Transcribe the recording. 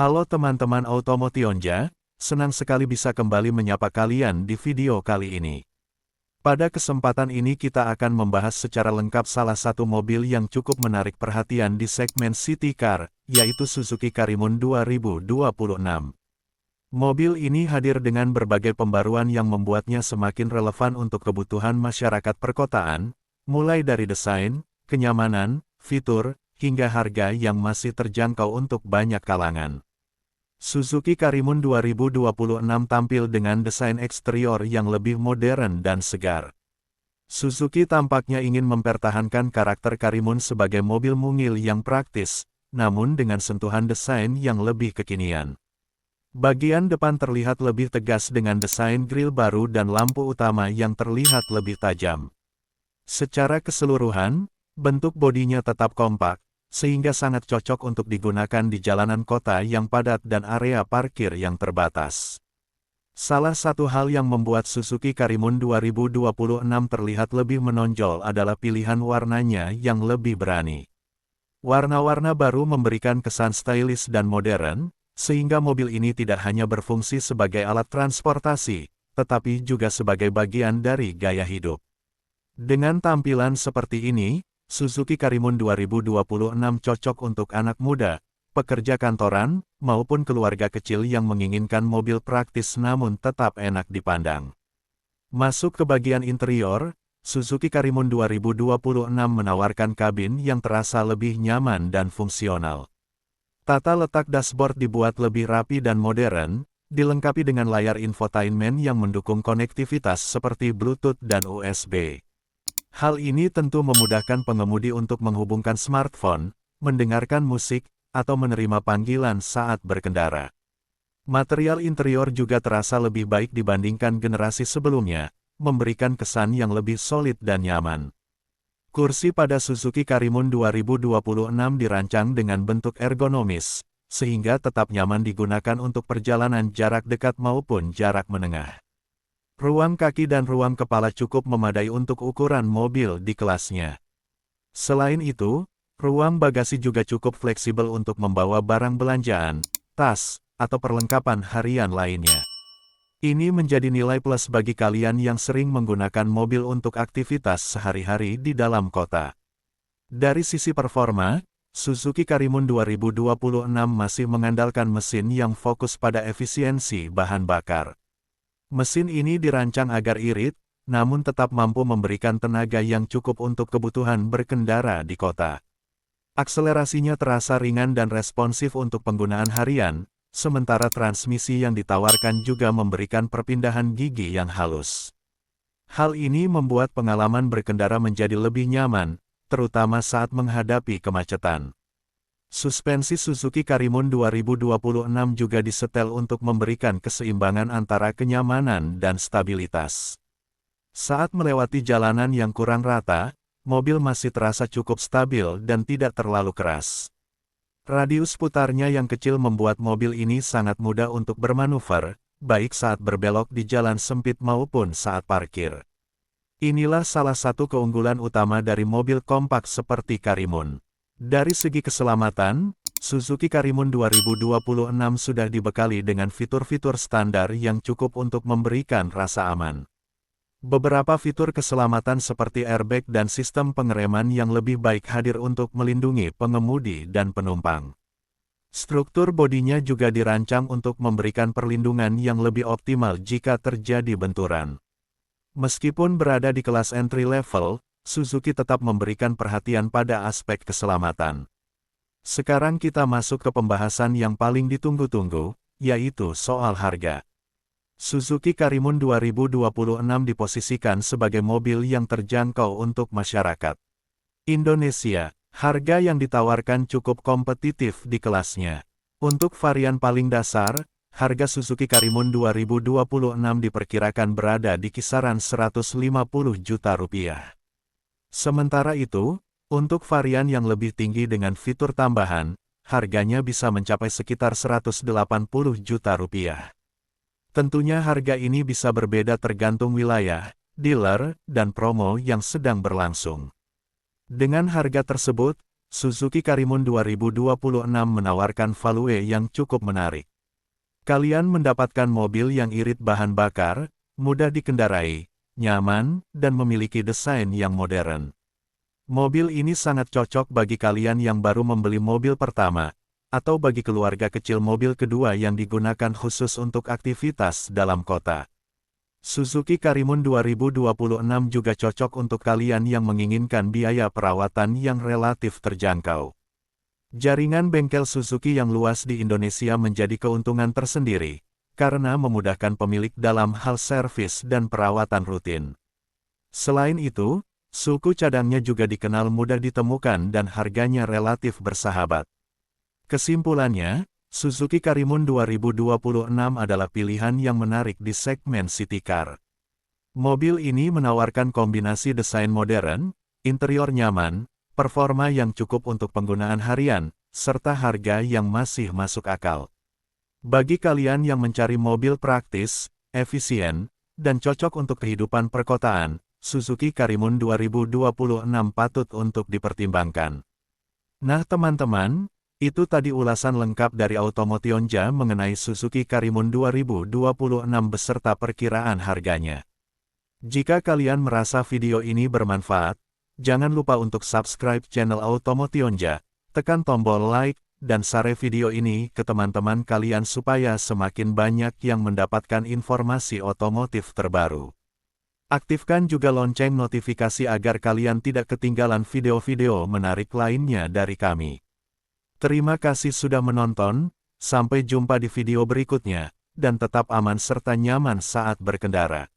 Halo teman-teman Automotionja, senang sekali bisa kembali menyapa kalian di video kali ini. Pada kesempatan ini kita akan membahas secara lengkap salah satu mobil yang cukup menarik perhatian di segmen City Car, yaitu Suzuki Karimun 2026. Mobil ini hadir dengan berbagai pembaruan yang membuatnya semakin relevan untuk kebutuhan masyarakat perkotaan, mulai dari desain, kenyamanan, fitur, hingga harga yang masih terjangkau untuk banyak kalangan. Suzuki Karimun 2026 tampil dengan desain eksterior yang lebih modern dan segar. Suzuki tampaknya ingin mempertahankan karakter Karimun sebagai mobil mungil yang praktis, namun dengan sentuhan desain yang lebih kekinian. Bagian depan terlihat lebih tegas dengan desain grill baru dan lampu utama yang terlihat lebih tajam. Secara keseluruhan, bentuk bodinya tetap kompak, sehingga sangat cocok untuk digunakan di jalanan kota yang padat dan area parkir yang terbatas. Salah satu hal yang membuat Suzuki Karimun 2026 terlihat lebih menonjol adalah pilihan warnanya yang lebih berani. Warna-warna baru memberikan kesan stylish dan modern, sehingga mobil ini tidak hanya berfungsi sebagai alat transportasi, tetapi juga sebagai bagian dari gaya hidup. Dengan tampilan seperti ini, Suzuki Karimun 2026 cocok untuk anak muda, pekerja kantoran, maupun keluarga kecil yang menginginkan mobil praktis namun tetap enak dipandang. Masuk ke bagian interior, Suzuki Karimun 2026 menawarkan kabin yang terasa lebih nyaman dan fungsional. Tata letak dashboard dibuat lebih rapi dan modern, dilengkapi dengan layar infotainment yang mendukung konektivitas seperti Bluetooth dan USB. Hal ini tentu memudahkan pengemudi untuk menghubungkan smartphone, mendengarkan musik, atau menerima panggilan saat berkendara. Material interior juga terasa lebih baik dibandingkan generasi sebelumnya, memberikan kesan yang lebih solid dan nyaman. Kursi pada Suzuki Karimun 2026 dirancang dengan bentuk ergonomis, sehingga tetap nyaman digunakan untuk perjalanan jarak dekat maupun jarak menengah. Ruang kaki dan ruang kepala cukup memadai untuk ukuran mobil di kelasnya. Selain itu, ruang bagasi juga cukup fleksibel untuk membawa barang belanjaan, tas, atau perlengkapan harian lainnya. Ini menjadi nilai plus bagi kalian yang sering menggunakan mobil untuk aktivitas sehari-hari di dalam kota. Dari sisi performa, Suzuki Karimun 2026 masih mengandalkan mesin yang fokus pada efisiensi bahan bakar. Mesin ini dirancang agar irit, namun tetap mampu memberikan tenaga yang cukup untuk kebutuhan berkendara di kota. Akselerasinya terasa ringan dan responsif untuk penggunaan harian, sementara transmisi yang ditawarkan juga memberikan perpindahan gigi yang halus. Hal ini membuat pengalaman berkendara menjadi lebih nyaman, terutama saat menghadapi kemacetan. Suspensi Suzuki Karimun 2026 juga disetel untuk memberikan keseimbangan antara kenyamanan dan stabilitas. Saat melewati jalanan yang kurang rata, mobil masih terasa cukup stabil dan tidak terlalu keras. Radius putarnya yang kecil membuat mobil ini sangat mudah untuk bermanuver, baik saat berbelok di jalan sempit maupun saat parkir. Inilah salah satu keunggulan utama dari mobil kompak seperti Karimun. Dari segi keselamatan, Suzuki Karimun 2026 sudah dibekali dengan fitur-fitur standar yang cukup untuk memberikan rasa aman. Beberapa fitur keselamatan seperti airbag dan sistem pengereman yang lebih baik hadir untuk melindungi pengemudi dan penumpang. Struktur bodinya juga dirancang untuk memberikan perlindungan yang lebih optimal jika terjadi benturan. Meskipun berada di kelas entry level, Suzuki tetap memberikan perhatian pada aspek keselamatan. Sekarang kita masuk ke pembahasan yang paling ditunggu-tunggu, yaitu soal harga. Suzuki Karimun 2026 diposisikan sebagai mobil yang terjangkau untuk masyarakat Indonesia. Harga yang ditawarkan cukup kompetitif di kelasnya. Untuk varian paling dasar, harga Suzuki Karimun 2026 diperkirakan berada di kisaran 150 juta rupiah. Sementara itu, untuk varian yang lebih tinggi dengan fitur tambahan, harganya bisa mencapai sekitar 180 juta rupiah. Tentunya harga ini bisa berbeda tergantung wilayah, dealer, dan promo yang sedang berlangsung. Dengan harga tersebut, Suzuki Karimun 2026 menawarkan value yang cukup menarik. Kalian mendapatkan mobil yang irit bahan bakar, mudah dikendarai, nyaman, dan memiliki desain yang modern. Mobil ini sangat cocok bagi kalian yang baru membeli mobil pertama, atau bagi keluarga kecil mobil kedua yang digunakan khusus untuk aktivitas dalam kota. Suzuki Karimun 2026 juga cocok untuk kalian yang menginginkan biaya perawatan yang relatif terjangkau. Jaringan bengkel Suzuki yang luas di Indonesia menjadi keuntungan tersendiri, karena memudahkan pemilik dalam hal servis dan perawatan rutin. Selain itu, suku cadangnya juga dikenal mudah ditemukan dan harganya relatif bersahabat. Kesimpulannya, Suzuki Karimun 2026 adalah pilihan yang menarik di segmen city car. Mobil ini menawarkan kombinasi desain modern, interior nyaman, performa yang cukup untuk penggunaan harian, serta harga yang masih masuk akal. Bagi kalian yang mencari mobil praktis, efisien, dan cocok untuk kehidupan perkotaan, Suzuki Karimun 2026 patut untuk dipertimbangkan. Nah teman-teman, itu tadi ulasan lengkap dari Automotionja mengenai Suzuki Karimun 2026 beserta perkiraan harganya. Jika kalian merasa video ini bermanfaat, jangan lupa untuk subscribe channel Automotionja, tekan tombol like, dan share video ini ke teman-teman kalian supaya semakin banyak yang mendapatkan informasi otomotif terbaru. Aktifkan juga lonceng notifikasi agar kalian tidak ketinggalan video-video menarik lainnya dari kami. Terima kasih sudah menonton, sampai jumpa di video berikutnya, dan tetap aman serta nyaman saat berkendara.